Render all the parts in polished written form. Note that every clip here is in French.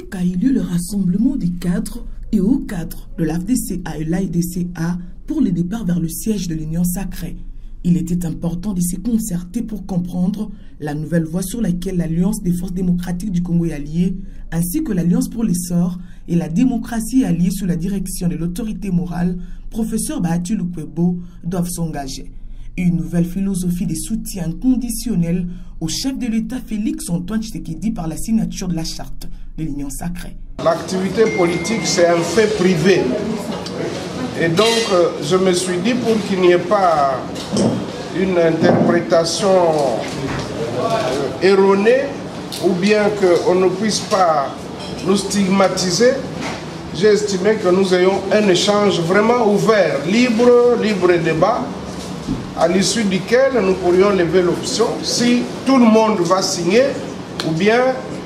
République a eu lieu le rassemblement des cadres et hauts cadres de l'AFDCA et l'AEDCA pour le départ vers le siège de l'Union sacrée. Il était important de se concerter pour comprendre la nouvelle voie sur laquelle l'Alliance des forces démocratiques du Congo est alliée, ainsi que l'Alliance pour l'essor et la démocratie alliée sous la direction de l'autorité morale, professeur Bahati Lukwebo, doivent s'engager. Une nouvelle philosophie de soutien conditionnel au chef de l'État Félix-Antoine Tshisekedi par la signature de la charte de l'Union sacrée. L'activité politique, c'est un fait privé. Et donc, je me suis dit, pour qu'il n'y ait pas une interprétation erronée, ou bien qu'on ne puisse pas nous stigmatiser, j'ai estimé que nous ayons un échange vraiment ouvert, libre débat, à l'issue duquel nous pourrions lever l'option si tout le monde va signer ou bien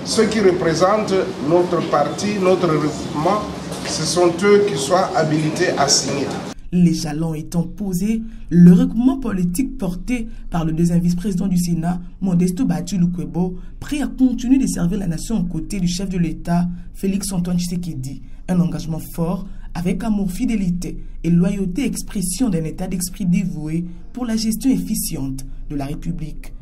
ceux qui représentent notre parti, notre regroupement, ce sont eux qui soient habilités à signer. Les jalons étant posés, le regroupement politique porté par le deuxième vice-président du Sénat, Modesto Bahati Lukwebo, prêt à continuer de servir la nation aux côtés du chef de l'État, Félix-Antoine Tshisekedi. Un engagement fort avec amour, fidélité et loyauté, expression d'un état d'esprit dévoué pour la gestion efficiente de la République.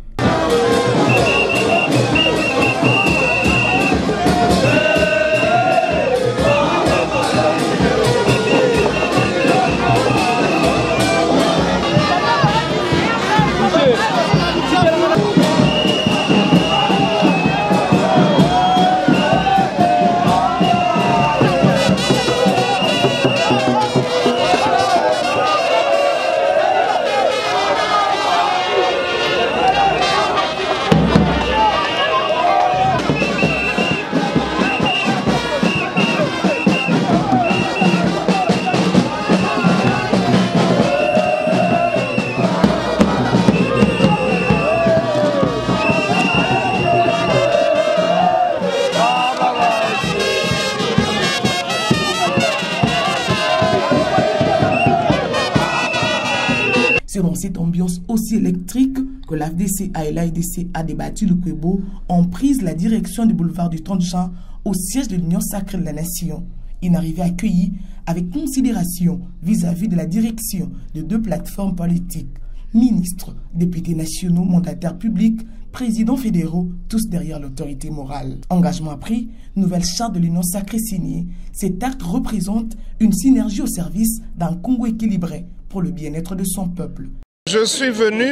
C'est dans cette ambiance aussi électrique que l'AFDCA et l'AEDCA de Bahati Lukwebo ont pris la direction du boulevard du 30 Juin au siège de l'Union sacrée de la Nation. Une arrivée accueillie avec considération vis-à-vis de la direction de deux plateformes politiques, ministres, députés nationaux, mandataires publics, présidents fédéraux, tous derrière l'autorité morale. Engagement pris, nouvelle charte de l'Union sacrée signée. Cet acte représente une synergie au service d'un Congo équilibré pour le bien-être de son peuple. Je suis venu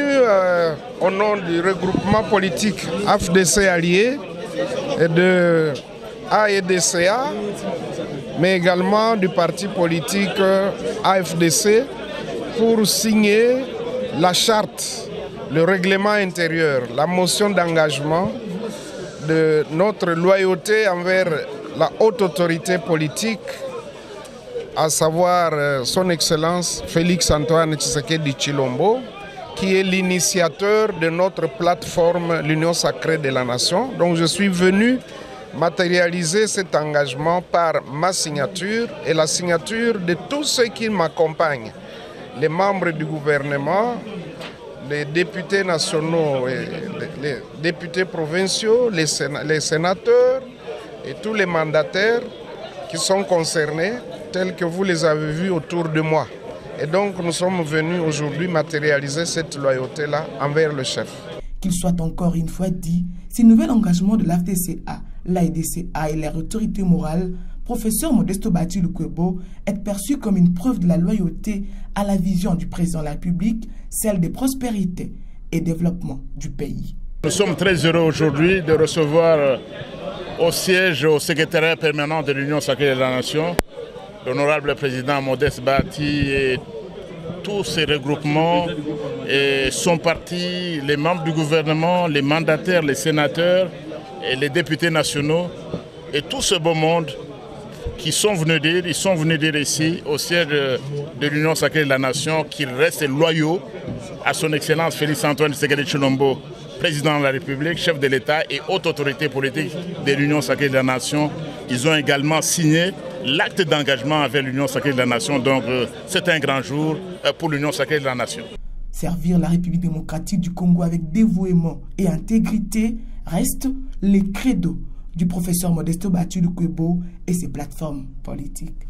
au nom du regroupement politique AFDC Allié et de AEDCA, mais également du parti politique AFDC pour signer la charte, le règlement intérieur, la motion d'engagement de notre loyauté envers la haute autorité politique, à savoir son Excellence Félix-Antoine Tshisekedi Tshilombo, qui est l'initiateur de notre plateforme l'Union sacrée de la Nation. Donc je suis venu matérialiser cet engagement par ma signature et la signature de tous ceux qui m'accompagnent, les membres du gouvernement, les députés nationaux, et les députés provinciaux, les sénateurs et tous les mandataires qui sont concernés, tels que vous les avez vus autour de moi. Et donc nous sommes venus aujourd'hui matérialiser cette loyauté-là envers le chef. Qu'il soit encore une fois dit, ces nouveaux engagements de l'AFDCA, l'AEDCA et leur autorité morale, professeur Modesto Bahati Lukwebo, est perçu comme une preuve de la loyauté à la vision du président de la République, celle de prospérité et développement du pays. Nous sommes très heureux aujourd'hui de recevoir au siège, au secrétariat permanent de l'Union sacrée de la Nation, l'honorable président Modeste Bahati et tous ses regroupements et son parti, les membres du gouvernement, les mandataires, les sénateurs et les députés nationaux et tout ce beau monde qui sont venus dire ici au siège de l'Union sacrée de la Nation qu'ils restent loyaux à son Excellence Félix-Antoine Tshisekedi Tshilombo, président de la République, chef de l'État et haute autorité politique de l'Union sacrée de la Nation. Ils ont également signé l'acte d'engagement avec l'Union sacrée de la Nation. Donc c'est un grand jour pour l'Union sacrée de la Nation. Servir la République démocratique du Congo avec dévouement et intégrité reste les credos du professeur Modeste Bati Lukwebo et ses plateformes politiques.